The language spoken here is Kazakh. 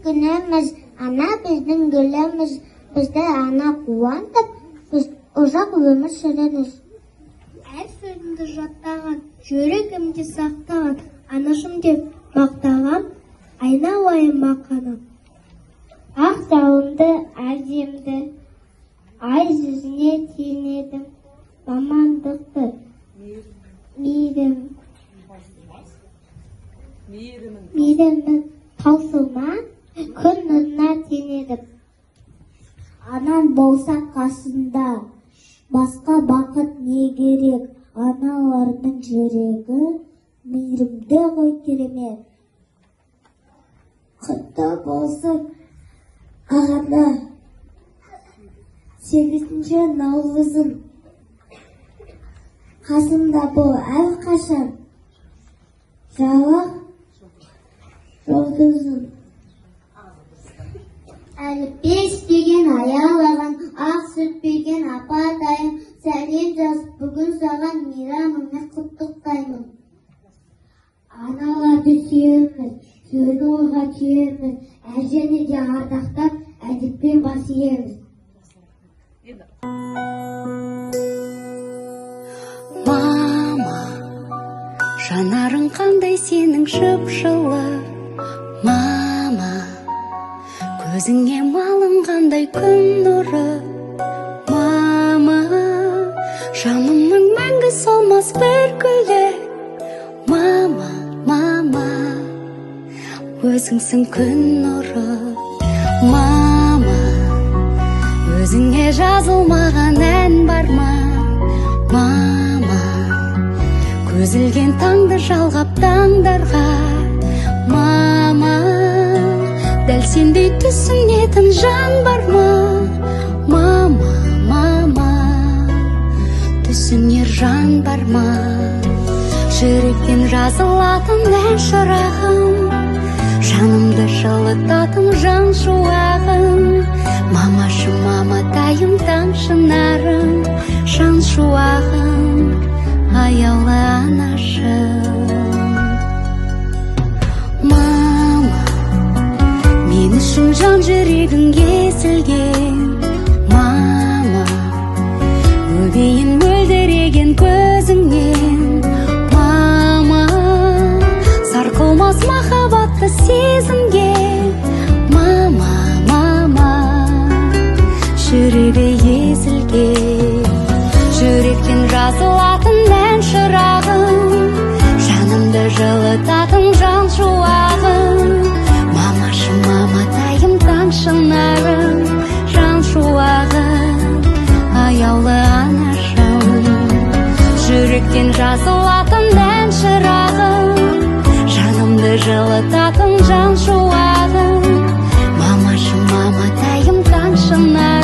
günümüz, ana bizden gülümüz, bizde ana kuvantып, biz uzak ömür süreriz. Әр сөзімді жаттаған, жүрегімде сақтаған, анашым деп мақтаған, айналайын бақаным. Ақ жауынды, әжемді, ай жүзіне теңедім, мамандықты, мейірімін таусылман, күн нұрына теңедім. Анан болса қасында, басқа бақыт не керек, аналардың жүрегі, мейірімді ғой керемет. Құтты болсын, ағана, 8-ші наурызың, қасымда бол әрқашан, жалақ жұлдызың. Әліпеш деген аялаған, ақ сүт берген апатайым, сәлем жазып бүгін саған мейрамыңа құттықтаймын. Аналарды сүйеміз, сөзді ойға түйеміз, әжені де ардақтап, әдеппен бас иеміз. Мама, жанарың қандай сенің жып-жылы. Мама, көзіңе малынғандай күн нұры. Мама, жанымның мәңгі солмас бір гүлі. Мама, мама, өзіңсің күн нұры. Мама, өзіңе жазылмаған ән бар ма? Мама, көзілген таңды жалғап таңдарға. Мама, дәл сендей түсінетін жан бар ма? Мама, мама, түсінер жан бар ма? Жүректен жазылатын ән шырағым, жанымды жылытатын жан шуағым. Мамашы, маматайым, таң шынарым, жан шуағым, аяулы анашым. Мама, мен үшін жан жүрегің езілген. Мама, өбейін мөлдіреген көзіңнен. Мама, сарқылмас махаббатты сезімге. Мама, мама, жүрегі езілген. Жүректен жазылатын ән шырағым, жанымды жылытатын жан шуағым. Мамашы, маматайым, таң шынарым, жан шуағым, аяулы анашым. Жүректен жазылатын ән шырағым, жанымды жылытатын жан шуағым. Мамашы, маматайым, таң шынарым.